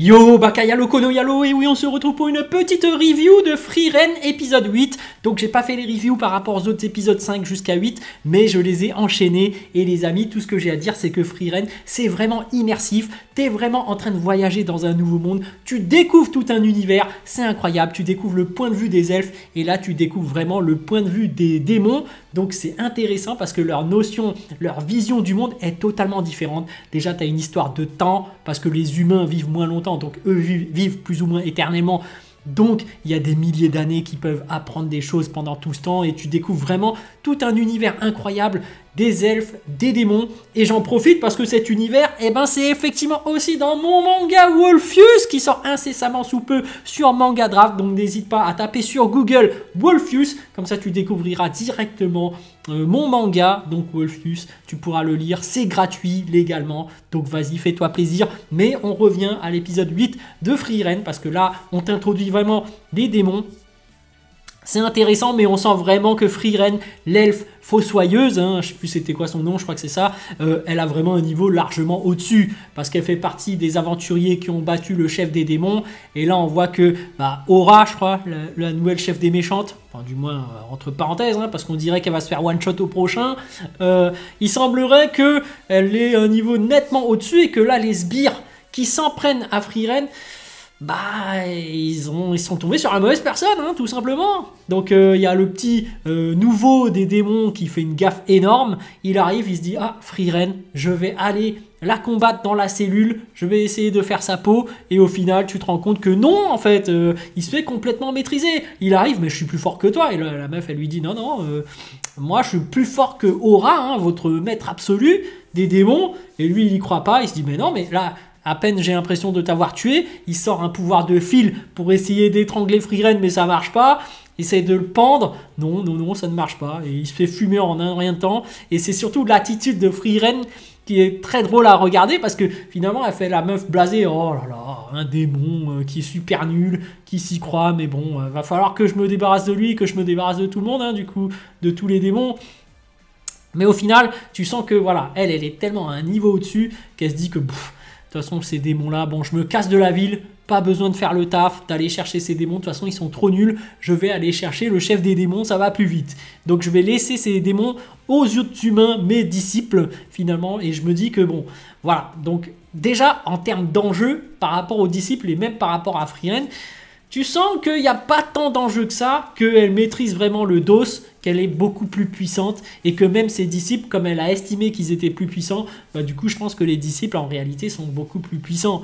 Yo, Bakayalo Kono Yalo, et oui, on se retrouve pour une petite review de Frieren épisode 8. Donc, j'ai pas fait les reviews par rapport aux autres épisodes 5 jusqu'à 8, mais je les ai enchaînés. Et les amis, tout ce que j'ai à dire, c'est que Frieren, c'est vraiment immersif. T'es vraiment en train de voyager dans un nouveau monde. Tu découvres tout un univers, c'est incroyable. Tu découvres le point de vue des elfes, et là, tu découvres vraiment le point de vue des démons. Donc, c'est intéressant parce que leur notion, leur vision du monde est totalement différente. Déjà, tu as une histoire de temps, parce que les humains vivent moins longtemps. Donc eux vivent plus ou moins éternellement. Donc il y a des milliers d'années qui peuvent apprendre des choses pendant tout ce temps et tu découvres vraiment tout un univers incroyable des elfes, des démons. Et j'en profite parce que cet univers, eh ben, c'est effectivement aussi dans mon manga Wolfius qui sort incessamment sous peu sur Manga Draft. Donc n'hésite pas à taper sur Google Wolfius, comme ça tu découvriras directement mon manga, donc Wolfius, tu pourras le lire, c'est gratuit légalement, donc vas-y, fais-toi plaisir. Mais on revient à l'épisode 8 de Frieren, parce que là, on t'introduit vraiment des démons. C'est intéressant, mais on sent vraiment que Frieren, l'elfe fossoyeuse, je sais plus c'était quoi son nom, je crois que c'est ça, elle a vraiment un niveau largement au-dessus, parce qu'elle fait partie des aventuriers qui ont battu le chef des démons. Et là, on voit que Aura, je crois, la nouvelle chef des méchantes, enfin du moins entre parenthèses, parce qu'on dirait qu'elle va se faire one-shot au prochain, il semblerait qu'elle ait un niveau nettement au-dessus, et que là, les sbires qui s'en prennent à Frieren, ils sont tombés sur la mauvaise personne, tout simplement. Donc il y a le petit nouveau des démons qui fait une gaffe énorme. Il arrive, il se dit: ah, Frieren, je vais aller la combattre dans la cellule, je vais essayer de faire sa peau. Et au final, tu te rends compte que non, en fait, il se fait complètement maîtriser. Il arrive: mais je suis plus fort que toi. Et la meuf, elle lui dit: non, non, moi je suis plus fort que Aura, votre maître absolu des démons. Et lui, il y croit pas. Il se dit: mais non, mais là, à peine j'ai l'impression de t'avoir tué. Il sort un pouvoir de fil pour essayer d'étrangler Frieren, mais ça marche pas. Il essaie de le pendre. Non, non, non, ça ne marche pas. Et il se fait fumer en un rien de temps. Et c'est surtout l'attitude de Frieren qui est très drôle à regarder, parce que finalement, elle fait la meuf blasée. Oh là là, un démon qui est super nul, qui s'y croit. Mais bon, va falloir que je me débarrasse de lui, que je me débarrasse de tout le monde, du coup, de tous les démons. Mais au final, tu sens que voilà, elle est tellement à un niveau au-dessus qu'elle se dit que de toute façon, ces démons-là, bon, je me casse de la ville, pas besoin de faire le taf, d'aller chercher ces démons, de toute façon, ils sont trop nuls, je vais aller chercher le chef des démons, ça va plus vite. Donc, je vais laisser ces démons aux yeux humains, mes disciples, finalement, et je me dis que bon, voilà. Donc, déjà, en termes d'enjeu, par rapport aux disciples et même par rapport à Frieren, tu sens qu'il n'y a pas tant d'enjeux que ça, qu'elle maîtrise vraiment le dos, qu'elle est beaucoup plus puissante, et que même ses disciples, comme elle a estimé qu'ils étaient plus puissants, du coup je pense que les disciples en réalité sont beaucoup plus puissants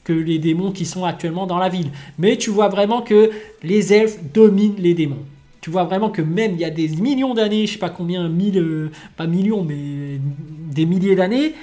que les démons qui sont actuellement dans la ville. Mais tu vois vraiment que les elfes dominent les démons. Tu vois vraiment que même il y a des millions d'années, je sais pas combien, pas millions, mais des milliers d'années,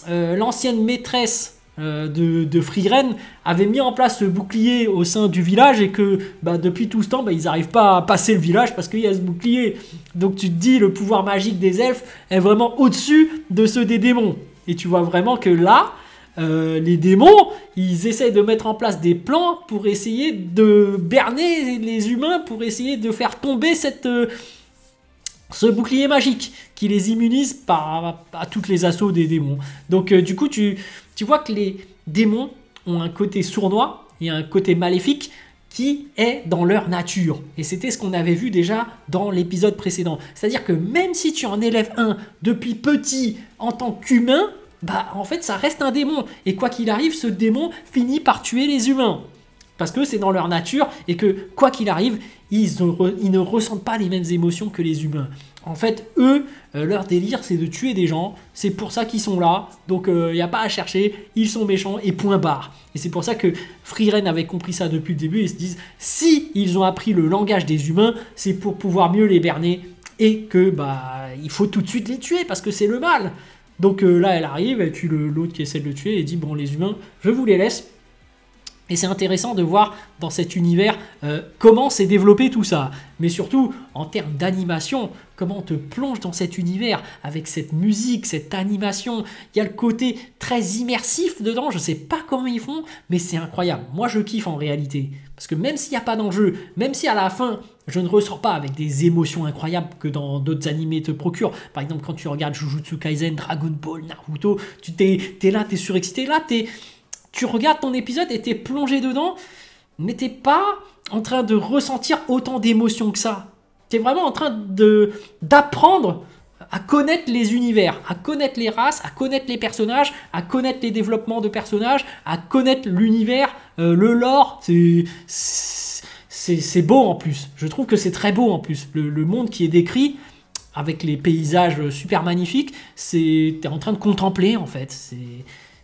l'ancienne maîtresse de Frieren avait mis en place ce bouclier au sein du village, et que depuis tout ce temps ils n'arrivent pas à passer le village parce qu'il y a ce bouclier. Donc tu te dis, le pouvoir magique des elfes est vraiment au-dessus de ceux des démons, et tu vois vraiment que là les démons, ils essayent de mettre en place des plans pour essayer de berner les humains, pour essayer de faire tomber ce bouclier magique qui les immunise à toutes les assauts des démons. Donc du coup tu vois que les démons ont un côté sournois et un côté maléfique qui est dans leur nature. Et c'était ce qu'on avait vu déjà dans l'épisode précédent. C'est-à-dire que même si tu en élèves un depuis petit en tant qu'humain, en fait ça reste un démon. Et quoi qu'il arrive, ce démon finit par tuer les humains. Parce que c'est dans leur nature, et que quoi qu'il arrive, ils ne ressentent pas les mêmes émotions que les humains. En fait, eux, leur délire, c'est de tuer des gens. C'est pour ça qu'ils sont là. Donc, il n'y a pas à chercher. Ils sont méchants et point barre. Et c'est pour ça que Frieren avait compris ça depuis le début. Ils se disent, si ils ont appris le langage des humains, c'est pour pouvoir mieux les berner. Et que, il faut tout de suite les tuer parce que c'est le mal. Donc là, elle arrive, elle tue l'autre qui essaie de le tuer et dit, bon, les humains, je vous les laisse. Et c'est intéressant de voir dans cet univers comment s'est développé tout ça. Mais surtout, en termes d'animation, comment on te plonge dans cet univers avec cette musique, cette animation. Il y a le côté très immersif dedans. Je ne sais pas comment ils font, mais c'est incroyable. Moi, je kiffe en réalité. Parce que même s'il n'y a pas d'enjeu, même si à la fin, je ne ressors pas avec des émotions incroyables que dans d'autres animés te procurent. Par exemple, quand tu regardes Jujutsu Kaisen, Dragon Ball, Naruto, t'es là, t'es surexcité. Là, tu regardes ton épisode et t'es plongé dedans, mais t'es pas en train de ressentir autant d'émotions que ça. T'es vraiment en train d'apprendre à connaître les univers, à connaître les races, à connaître les personnages, à connaître les développements de personnages, à connaître l'univers, le lore. C'est beau en plus. Je trouve que c'est très beau en plus. Le monde qui est décrit, avec les paysages super magnifiques, t'es en train de contempler en fait.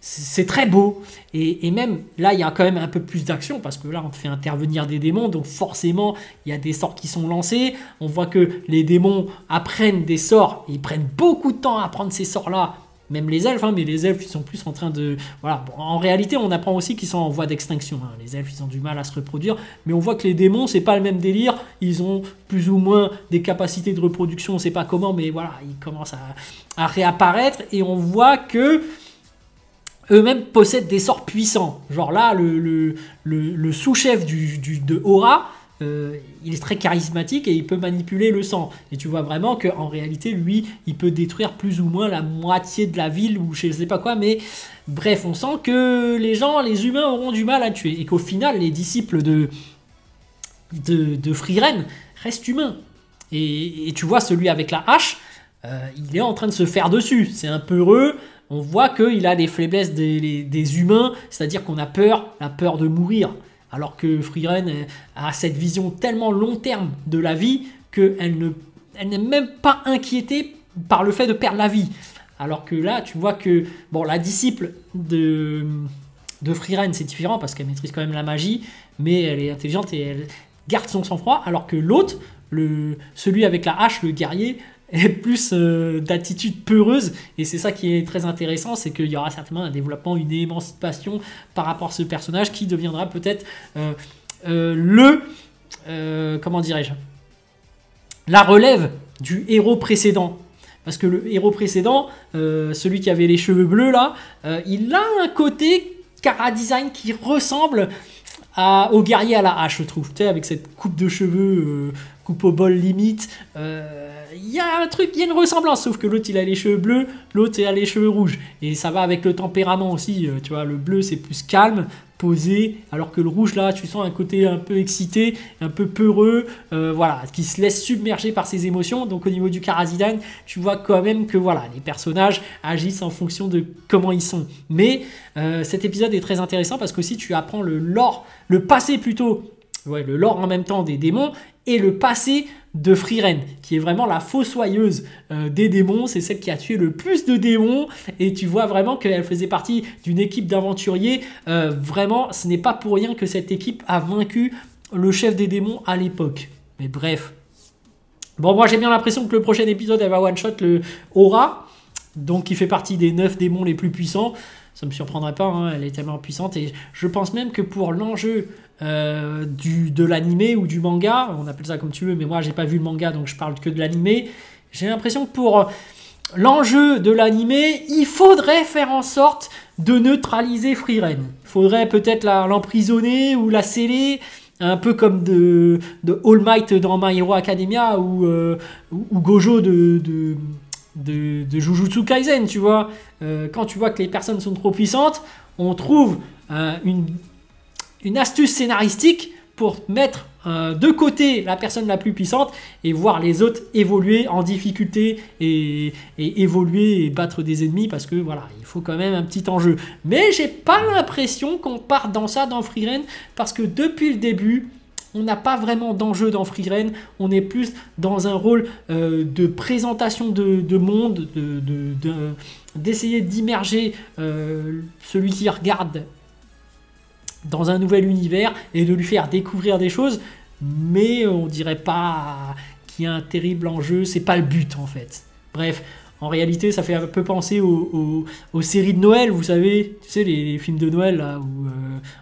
C'est très beau. Et même là, il y a quand même un peu plus d'action parce que là, on te fait intervenir des démons. Donc forcément, il y a des sorts qui sont lancés. On voit que les démons apprennent des sorts. Ils prennent beaucoup de temps à apprendre ces sorts-là. Même les elfes, hein, mais les elfes, ils sont plus en train de... Voilà. Bon, en réalité, on apprend aussi qu'ils sont en voie d'extinction. Hein. Les elfes, ils ont du mal à se reproduire. Mais on voit que les démons, c'est pas le même délire. Ils ont plus ou moins des capacités de reproduction, on sait pas comment, mais voilà, ils commencent à réapparaître. Et on voit que eux-mêmes possèdent des sorts puissants. Genre là, le sous-chef de Aura, il est très charismatique et il peut manipuler le sang. Et tu vois vraiment qu'en réalité, lui, il peut détruire plus ou moins la moitié de la ville ou je sais pas quoi. Mais bref, on sent que les humains auront du mal à tuer. Et qu'au final, les disciples de Frieren restent humains. Et tu vois, celui avec la hache, il est en train de se faire dessus. C'est un peu heureux. On voit qu'il a des faiblesses des humains, c'est-à-dire qu'on a peur, la peur de mourir. Alors que Frieren a cette vision tellement long terme de la vie qu'elle n'est même pas inquiétée par le fait de perdre la vie. Alors que là, tu vois que bon, la disciple de Frieren, c'est différent parce qu'elle maîtrise quand même la magie, mais elle est intelligente et elle garde son sang-froid. Alors que l'autre, celui avec la hache, le guerrier, est plus d'attitude peureuse, et c'est ça qui est très intéressant, c'est qu'il y aura certainement un développement, une émancipation par rapport à ce personnage qui deviendra peut-être comment dirais-je, la relève du héros précédent. Parce que le héros précédent, celui qui avait les cheveux bleus là, il a un côté chara-design qui ressemble au guerrier à la hache, je trouve, tu sais, avec cette coupe de cheveux, coupe au bol limite. Il y a un truc, il y a une ressemblance, sauf que l'autre il a les cheveux bleus, l'autre il a les cheveux rouges. Et ça va avec le tempérament aussi, tu vois, le bleu c'est plus calme, posé, alors que le rouge là, tu sens un côté un peu excité, un peu peureux, voilà, qui se laisse submerger par ses émotions. Donc au niveau du chara-design, tu vois quand même que voilà, les personnages agissent en fonction de comment ils sont. Mais cet épisode est très intéressant parce que si tu apprends le lore, le passé plutôt, ouais, le lore en même temps des démons et le passé de Frieren, qui est vraiment la fossoyeuse des démons, c'est celle qui a tué le plus de démons, et tu vois vraiment qu'elle faisait partie d'une équipe d'aventuriers. Vraiment, ce n'est pas pour rien que cette équipe a vaincu le chef des démons à l'époque. Mais bref. Bon, moi j'ai bien l'impression que le prochain épisode, elle va one-shot le Aura, donc qui fait partie des 9 démons les plus puissants. Ça me surprendrait pas, hein, elle est tellement puissante, et je pense même que pour l'enjeu de l'animé ou du manga, on appelle ça comme tu veux, mais moi j'ai pas vu le manga donc je parle que de l'animé, j'ai l'impression que pour l'enjeu de l'animé, il faudrait faire en sorte de neutraliser Frieren. Il faudrait peut-être l'emprisonner ou la sceller, un peu comme de All Might dans My Hero Academia ou Gojo de Jujutsu Kaisen, tu vois. Quand tu vois que les personnes sont trop puissantes, on trouve une astuce scénaristique pour mettre de côté la personne la plus puissante et voir les autres évoluer en difficulté et évoluer et battre des ennemis, parce que voilà, il faut quand même un petit enjeu. Mais j'ai pas l'impression qu'on parte dans ça dans Frieren, parce que depuis le début, on n'a pas vraiment d'enjeu dans Frieren, on est plus dans un rôle de présentation de monde, d'essayer d'immerger celui qui regarde dans un nouvel univers et de lui faire découvrir des choses, mais on dirait pas qu'il y a un terrible enjeu, c'est pas le but en fait. Bref, en réalité ça fait un peu penser aux séries de Noël, vous savez, tu sais, les films de Noël là, où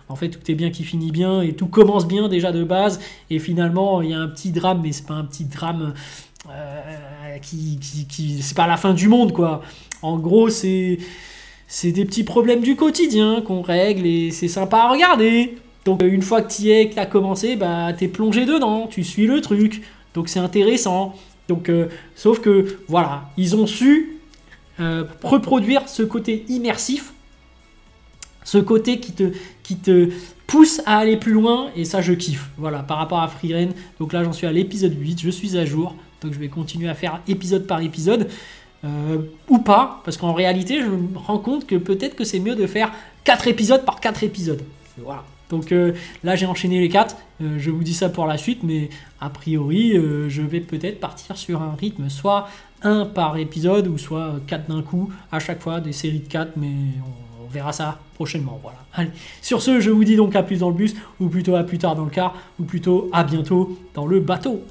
en fait tout est bien qui finit bien et tout commence bien déjà de base, et finalement il y a un petit drame, mais c'est pas un petit drame c'est pas la fin du monde quoi. En gros c'est des petits problèmes du quotidien qu'on règle et c'est sympa à regarder. Donc une fois que tu y es, que tu as commencé, bah, tu es plongé dedans, tu suis le truc. Donc c'est intéressant. Donc, sauf que voilà, ils ont su reproduire ce côté immersif ce côté qui te pousse à aller plus loin, et ça je kiffe, voilà, par rapport à Frieren. Donc là j'en suis à l'épisode 8, je suis à jour, donc je vais continuer à faire épisode par épisode, ou pas, parce qu'en réalité je me rends compte que peut-être que c'est mieux de faire 4 épisodes par 4 épisodes, voilà. Donc là j'ai enchaîné les 4, je vous dis ça pour la suite, mais a priori je vais peut-être partir sur un rythme soit 1 par épisode, ou soit 4 d'un coup, à chaque fois des séries de 4, mais on verra ça prochainement, voilà. Allez, sur ce, je vous dis donc à plus dans le bus, ou plutôt à plus tard dans le car, ou plutôt à bientôt dans le bateau.